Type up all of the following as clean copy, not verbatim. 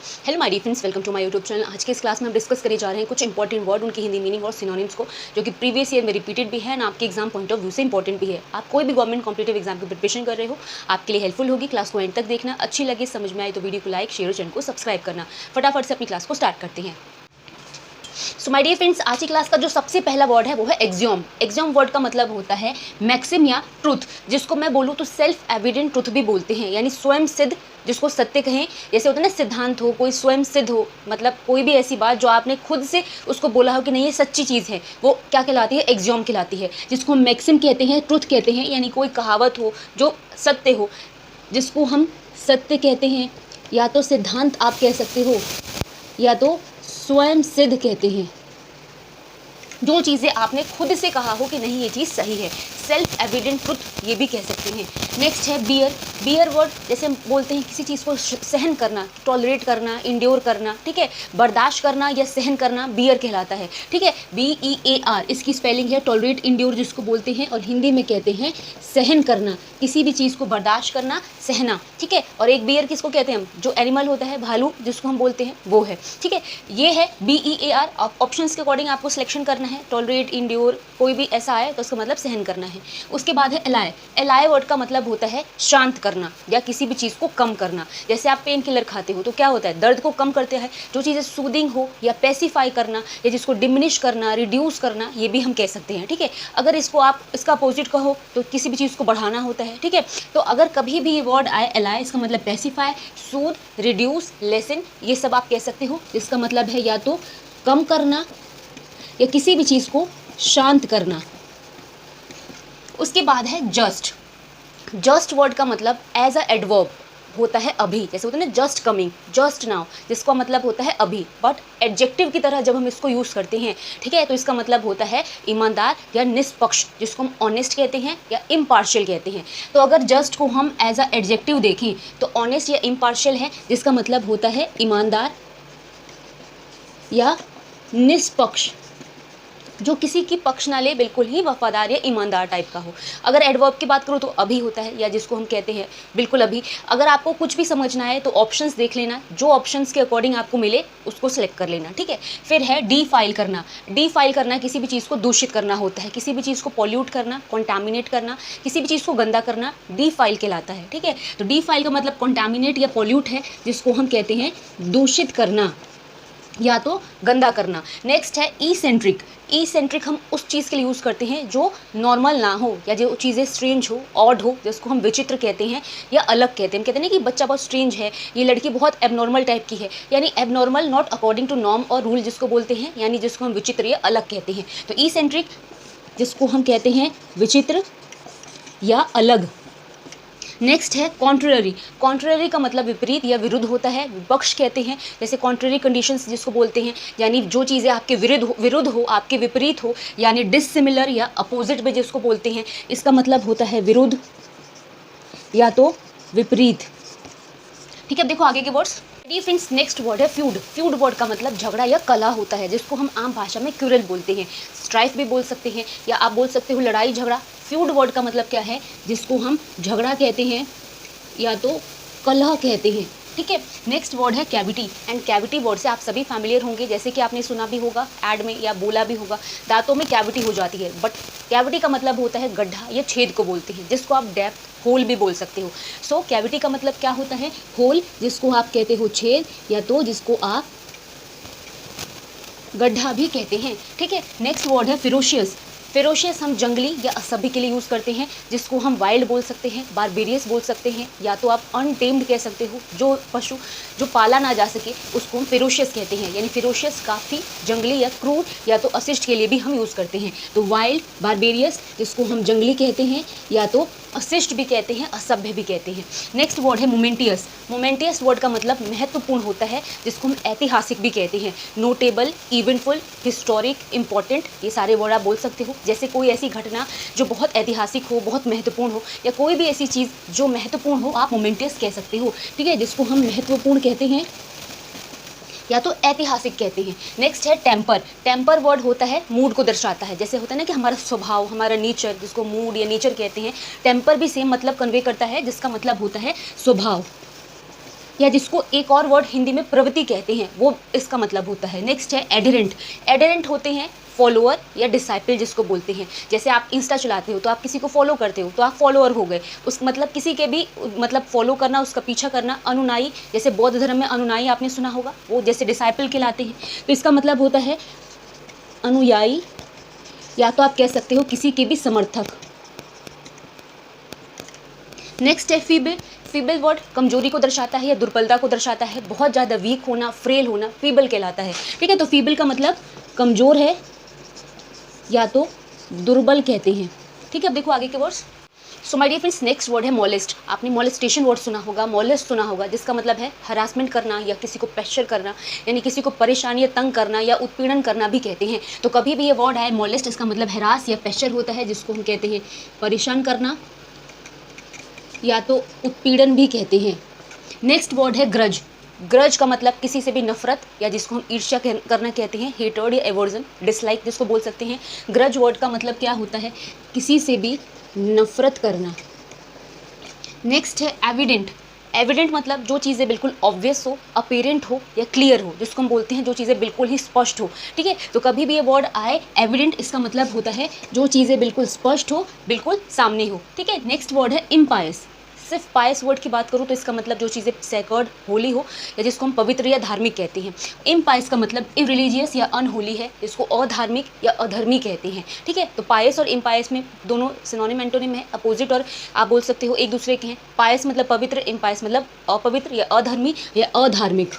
Hello my dear friends, welcome to my YouTube channel. आज के इस क्लास में हम डिस्कस करे जा रहे हैं कुछ इंपॉर्टेंट वर्ड, उनकी हिंदी मीनिंग और सिनोनिम्स को, जो कि प्रीवियस ईयर में रिपीटेड भी है एंड आपके एग्जाम पॉइंट ऑफ व्यू से इंपॉर्टेंट भी है। आप कोई भी गवर्नमेंट कॉम्पिटेटिव एग्जाम की प्रिपरेशन कर रहे हो, आपके लिए हेल्पफुल होगी। क्लास को एंड तक देखना, अच्छी लगे, समझ में आए तो वीडियो को लाइक, शेयर और चैनल को सब्सक्राइब करना। फटाफट से अपनी क्लास को स्टार्ट करते हैं। सो माय डियर फ्रेंड्स, आज की क्लास का जो सबसे पहला वर्ड है वो है एक्सियोम। एक्सियोम वर्ड का मतलब होता है मैक्सिम या ट्रुथ, जिसको मैं बोलूँ तो सेल्फ एविडेंट ट्रुथ भी बोलते हैं, यानी स्वयं सिद्ध, जिसको सत्य कहें। जैसे होता है ना, सिद्धांत हो, कोई स्वयं सिद्ध हो, मतलब कोई भी ऐसी बात जो आपने खुद से उसको बोला हो कि नहीं ये सच्ची चीज़ है, वो क्या कहलाती है? एक्सियोम कहलाती है। जिसको हम मैक्सिम कहते हैं, ट्रुथ कहते हैं, यानी कोई कहावत हो जो सत्य हो, जिसको हम सत्य कहते हैं, या तो सिद्धांत आप कह सकते हो, या तो स्वयं सिद्ध कहते हैं। जो चीज़ें आपने खुद से कहा हो कि नहीं ये चीज़ सही है, सेल्फ एविडेंट ट्रुथ ये भी कह सकते हैं। नेक्स्ट है बियर। बियर वर्ड जैसे हम बोलते हैं किसी चीज़ को सहन करना, टॉलरेट करना, इंड्योर करना, ठीक है, बर्दाश्त करना या सहन करना, बियर कहलाता है। ठीक है, BEAR इसकी स्पेलिंग है। टॉलरेट, इंड्योर जिसको बोलते हैं, और हिंदी में कहते हैं सहन करना, किसी भी चीज़ को बर्दाश्त करना, सहना। ठीक है, और एक बियर किसको कहते हैं हम? जो एनिमल होता है, भालू जिसको हम बोलते हैं, वो है। ठीक है, ये है BEAR। ऑप्शंस के अकॉर्डिंग आपको सिलेक्शन करना है। टॉलरेट, इंड्योर, कोई भी ऐसा आए तो उसका मतलब सहन करना है। उसके बाद है एलाय। एलाय वर्ड का मतलब होता है शांत करना या किसी भी चीज़ को कम करना। जैसे आप पेन किलर खाते हो तो क्या होता है? दर्द को कम करते हैं। जो चीज़ें सूदिंग हो या पेसिफाई करना या जिसको डिमिनिश करना, रिड्यूस करना, ये भी हम कह सकते हैं। ठीक है, अगर इसको आप इसका अपोजिट कहो तो किसी भी चीज़ को बढ़ाना होता है। ठीक है, तो अगर कभी भी ये वर्ड आए एलाय, इसका मतलब पेसिफाई, सूद, रिड्यूस, लेसन, ये सब आप कह सकते हो। जिसका मतलब है या तो कम करना या किसी भी चीज़ को शांत करना। उसके बाद है जस्ट। जस्ट वर्ड का मतलब एज अ एडवर्ब होता है अभी। जैसे होता है ना जस्ट कमिंग, जस्ट नाउ, जिसका मतलब होता है अभी, बट एडजेक्टिव की तरह जब हम इसको यूज़ करते हैं, ठीक है, तो इसका मतलब होता है ईमानदार या निष्पक्ष, जिसको हम ऑनेस्ट कहते हैं या इम्पार्शियल कहते हैं। तो अगर जस्ट को हम एज अ एडजेक्टिव देखें तो ऑनेस्ट या इम्पार्शियल है, जिसका मतलब होता है ईमानदार या निष्पक्ष, जो किसी की पक्ष ना ले, बिल्कुल ही वफादार या ईमानदार टाइप का हो। अगर एडवर्ब की बात करूँ तो अभी होता है, या जिसको हम कहते हैं बिल्कुल अभी। अगर आपको कुछ भी समझना है तो ऑप्शंस देख लेना, जो ऑप्शंस के अकॉर्डिंग आपको मिले उसको सिलेक्ट कर लेना। ठीक है, फिर है डीफाइल करना। डीफाइल करना किसी भी चीज़ को दूषित करना होता है, किसी भी चीज़ को पॉल्यूट करना, कॉन्टामिनेट करना, किसी भी चीज़ को गंदा करना, डीफाइल कहलाता है। ठीक है, तो डीफाइल का मतलब कॉन्टामिनेट या पॉल्यूट है, जिसको हम कहते हैं दूषित करना या तो गंदा करना। नेक्स्ट है ई सेंट्रिक। ई सेंट्रिक हम उस चीज़ के लिए यूज़ करते हैं जो नॉर्मल ना हो या जो चीज़ें स्ट्रेंज हो, ऑड हो, जिसको हम विचित्र कहते हैं या अलग कहते हैं। हम कहते हैं ना कि बच्चा बहुत स्ट्रेंज है, ये लड़की बहुत एबनॉर्मल टाइप की है, यानी abnormal not according to norm और रूल जिसको बोलते हैं, यानी जिसको हम विचित्र या अलग कहते हैं। तो ई सेंट्रिक जिसको हम कहते हैं विचित्र या अलग। नेक्स्ट है कॉन्ट्ररी। कॉन्ट्ररी का मतलब विपरीत या विरुद्ध होता है, विपक्ष कहते हैं। जैसे कॉन्ट्ररी कंडीशंस जिसको बोलते हैं, यानी जो चीज़ें आपके विरुद्ध हो, आपके विपरीत हो, यानी डिसिमिलर या अपोजिट में जिसको बोलते हैं, इसका मतलब होता है विरुद्ध या तो विपरीत। ठीक है, देखो आगे के वर्ड्स। फ्रेंड्स, नेक्स्ट वर्ड है फ्यूड। फ्यूड वर्ड का मतलब झगड़ा या कला होता है, जिसको हम आम भाषा में क्यूरल बोलते हैं। स्ट्राइफ भी बोल सकते हैं, या आप बोल सकते हो लड़ाई झगड़ा। फ्यूड वर्ड का मतलब क्या है? जिसको हम झगड़ा कहते हैं या तो कलह कहते हैं। ठीक है, नेक्स्ट वर्ड है कैविटी। एंड कैविटी वर्ड से आप सभी फैमिलियर होंगे, जैसे कि आपने सुना भी होगा ऐड में या बोला भी होगा, दांतों में कैविटी हो जाती है। बट कैविटी का मतलब होता है गड्ढा या छेद को बोलते हैं, जिसको आप डेप्थ, होल भी बोल सकते हो। सो कैविटी का मतलब क्या होता है? होल, जिसको आप कहते हो छेद, या तो जिसको आप गड्ढा भी कहते हैं। ठीक है, नेक्स्ट वर्ड है फिरोशियस। फेरोशियस हम जंगली या असभ्य के लिए यूज़ करते हैं, जिसको हम वाइल्ड बोल सकते हैं, बारबेरियस बोल सकते हैं, या तो आप अनटेम्ड कह सकते हो, जो पशु जो पाला ना जा सके उसको हम फेरोशियस कहते हैं। यानी फेरोशियस काफ़ी जंगली या क्रूर या तो अशिष्ट के लिए भी हम यूज़ करते हैं। तो वाइल्ड, बारबेरियस जिसको हम जंगली कहते हैं, या तो अशिष्ट भी कहते हैं, असभ्य भी कहते हैं। नेक्स्ट वर्ड है मोमेंटियस। मोमेंटियस वर्ड का मतलब महत्वपूर्ण होता है, जिसको हम ऐतिहासिक भी कहते हैं। नोटेबल, इवेंटफुल, हिस्टोरिक, इंपॉर्टेंट, ये सारे वर्ड आप बोल सकते हो। जैसे कोई ऐसी घटना जो बहुत ऐतिहासिक हो, बहुत महत्वपूर्ण हो, या कोई भी ऐसी चीज़ जो महत्वपूर्ण हो, आप मोमेंटियस कह सकते हो। ठीक है, जिसको हम महत्वपूर्ण कहते हैं या तो ऐतिहासिक कहते हैं। नेक्स्ट है टेम्पर। टेम्पर वर्ड होता है मूड को दर्शाता है। जैसे होता है ना कि हमारा स्वभाव, हमारा नेचर, जिसको मूड या नेचर कहते हैं, टेम्पर भी सेम मतलब कन्वे करता है, जिसका मतलब होता है स्वभाव। या जिसको एक और वर्ड हिंदी में प्रवृत्ति कहते हैं, वो इसका मतलब होता है। नेक्स्ट है एडहेरेंट। एडहेरेंट होते हैं फॉलोअर या डिसाइपल जिसको बोलते हैं। जैसे आप इंस्टा चलाते हो तो आप किसी को फॉलो करते हो तो आप फॉलोअर हो गए। उस मतलब किसी के भी मतलब फॉलो करना, उसका पीछा करना। अनुनायी, जैसे बौद्ध धर्म में अनुनायी आपने सुना होगा, वो जैसे डिसाइपल कहलाते हैं। तो इसका मतलब होता है अनुयायी, या तो आप कह सकते हो किसी के भी समर्थक। नेक्स्ट है फीबल। फीबल वर्ड कमजोरी को दर्शाता है या दुर्बलता को दर्शाता है, बहुत ज़्यादा वीक होना, फ्रेल होना, फीबल कहलाता है। ठीक है, तो फीबल का मतलब कमज़ोर है या तो दुर्बल कहते हैं। ठीक है, अब देखो आगे के words. So my dear friends, next word है मोलेस्ट। आपने मोलेस्टेशन वर्ड सुना होगा, मोलेस्ट सुना होगा, जिसका मतलब है हरासमेंट करना या किसी को प्रेशर करना, यानी किसी को परेशानी या तंग करना या उत्पीड़न करना भी कहते हैं। तो कभी भी ये वर्ड है मोलेस्ट, इसका मतलब हरास या प्रेशर होता है, जिसको हम कहते हैं परेशान करना या तो उत्पीड़न भी कहते हैं। नेक्स्ट वर्ड है ग्रज। ग्रज का मतलब किसी से भी नफरत या जिसको हम ईर्ष्या करना कहते हैं, हेटर्ड या एवर्जन, डिसलाइक जिसको बोल सकते हैं। ग्रज वर्ड का मतलब क्या होता है, किसी से भी नफरत करना। नेक्स्ट है एविडेंट। एविडेंट मतलब जो चीज़ें बिल्कुल ऑब्वियस हो, अपेरेंट हो या क्लियर हो, जिसको हम बोलते हैं जो चीज़ें बिल्कुल ही स्पष्ट हो। ठीक है, तो कभी भी ये वर्ड आए एविडेंट, इसका मतलब होता है जो चीज़ें बिल्कुल स्पष्ट हो, बिल्कुल सामने हो। ठीक है, नेक्स्ट वर्ड है इम्पायस। सिर्फ पायस वर्ड की बात करूँ तो इसका मतलब जो चीज़ें सैक्रेड, होली हो, या जिसको हम पवित्र या धार्मिक कहते हैं। इम्पायस का मतलब इररिलीजियस या अनहोली है, जिसको अधार्मिक या अधर्मी कहते हैं। ठीक है, तो पायस और इम्पायस में दोनों सिनोनिम एंटोनिम है, अपोजिट, और आप बोल सकते हो एक दूसरे के हैं। पायस मतलब पवित्र, इम्पायस मतलब अपवित्र या अधर्मी या अधार्मिक।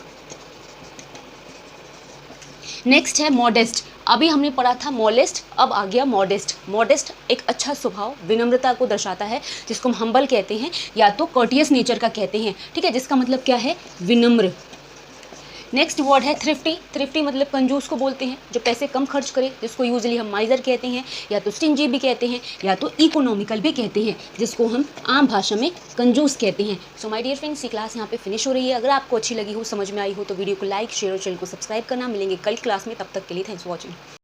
नेक्स्ट है मॉडेस्ट। अभी हमने पढ़ा था मॉलेस्ट, अब आ गया मॉडेस्ट। मॉडेस्ट एक अच्छा स्वभाव, विनम्रता को दर्शाता है, जिसको हम हम्बल कहते हैं या तो कर्टियस नेचर का कहते हैं। ठीक है, जिसका मतलब क्या है, विनम्र। नेक्स्ट वर्ड है थ्रिफ्टी। थ्रिफ्टी मतलब कंजूस को बोलते हैं, जो पैसे कम खर्च करे, जिसको यूजली हम माइजर कहते हैं, या तो स्टिंजी भी कहते हैं, या तो इकोनॉमिकल भी कहते हैं, जिसको हम आम भाषा में कंजूस कहते हैं। सो माय डियर फ्रेंड्स, ये क्लास यहाँ पे फिनिश हो रही है। अगर आपको अच्छी लगी हो, समझ में आई हो, तो वीडियो को लाइक, शेयर और चैनल को सब्सक्राइब करना। मिलेंगे कल क्लास में, तब तक के लिए थैंक्स फॉर वॉचिंग।